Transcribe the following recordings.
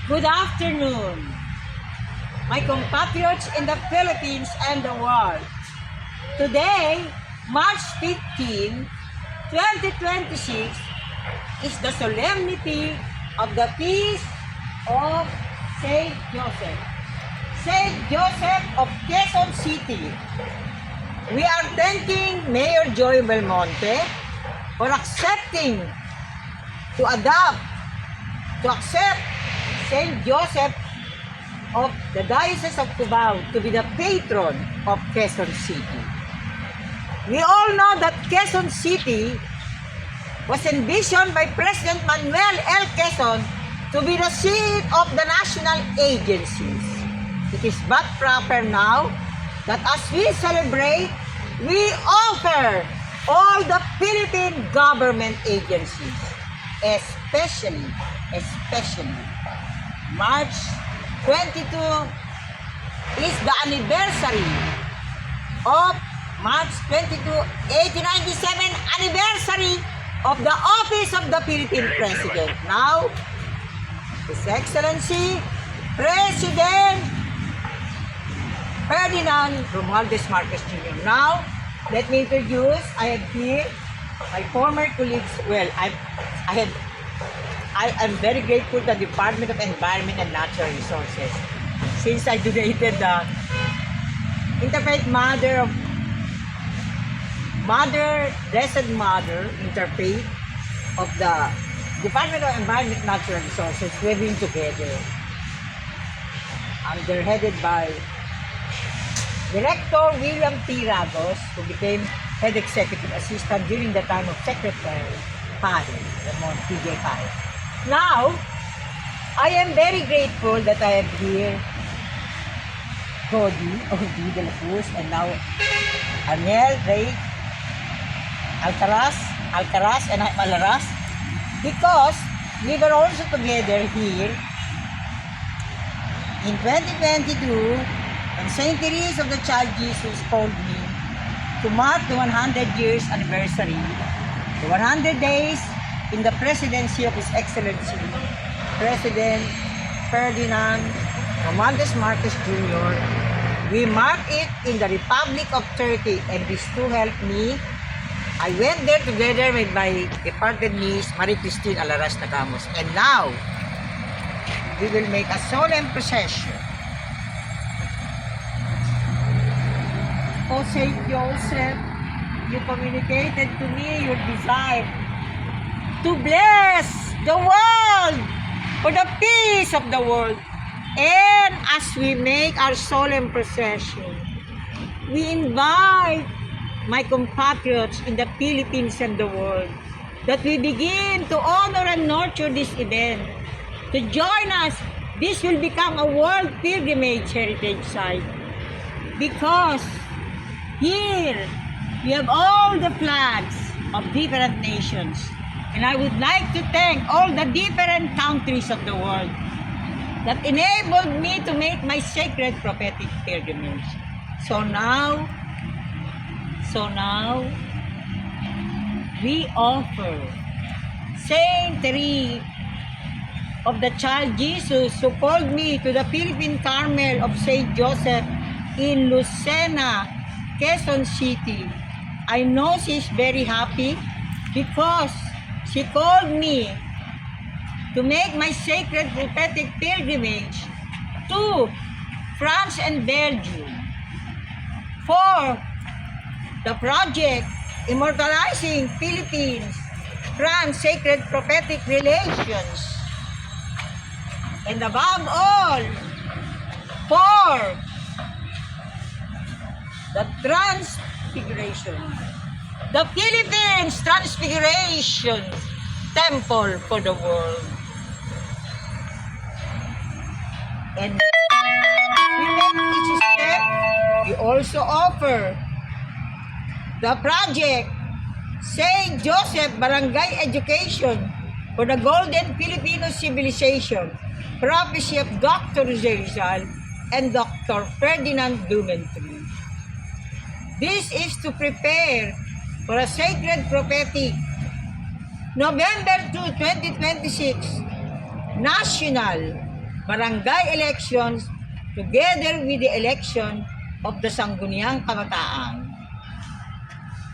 Good afternoon, my compatriots in the Philippines and the world. Today, March 15, 2026, is the solemnity of the feast of Saint Joseph. Saint Joseph of Quezon City. We are thanking Mayor Joy Belmonte for accepting to accept Saint Joseph of the Diocese of Cubao to be the patron of Quezon City. We all know that Quezon City was envisioned by President Manuel L. Quezon to be the seat of the national agencies. It is but proper now that as we celebrate, we offer all the Philippine government agencies, especially March 22 is the anniversary of March 22, 1897 anniversary of the office of the Philippine President. Now, His Excellency President Ferdinand Romualdez Marcos Jr. Now, let me introduce, I have here my former colleagues. Well, I'm very grateful to the Department of Environment and Natural Resources since I donated the Blessed Mother Interfaith of the Department of Environment and Natural Resources living together. They're headed by Director William T. Ragos, who became Head Executive Assistant during the time of Secretary Pare, Ramon P.J. Pare. Now, I am very grateful that I have here Cody de la Cruz and now Aniel Ray Alcaraz and I'm Alaras, because we were also together here in 2022 when St. Therese of the Child Jesus called me to mark the 100 years anniversary, the 100 days in the presidency of His Excellency President Ferdinand Romualdez Marcos Jr. We mark it in the Republic of Turkey, and this to help me. I went there together with my departed niece, Marie Christine Alaras Tagamus. And now, we will make a solemn procession. O Saint Joseph, you communicated to me your desire to bless the world for the peace of the world. And as we make our solemn procession, we invite my compatriots in the Philippines and the world that we begin to honor and nurture this event. To join us, this will become a world pilgrimage heritage site, because here we have all the flags of different nations. And I would like to thank all the different countries of the world that enabled me to make my sacred prophetic pilgrimage. So now, we offer Saint Therese of the Child Jesus, who called me to the Philippine Carmel of Saint Joseph in Lucena, Quezon City. I know she's very happy because she called me to make my sacred prophetic pilgrimage to France and Belgium for the project Immortalizing Philippines-France Sacred Prophetic Relations, and above all, for the Transfiguration, the Philippines Transfiguration Temple for the world. And we make each step, we also offer the project Saint Joseph Barangay Education for the Golden Filipino Civilization, prophecy of Dr. Jose Rizal and Dr. Ferdinand Blumentritt. This is to prepare for a sacred prophetic November 2, 2026 National barangay elections together with the election of the Sangguniang Kabataan.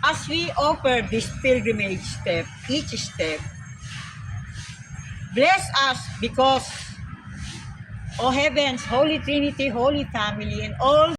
As we offer this pilgrimage step, each step, bless us because, O Heavens, Holy Trinity, Holy Family, and all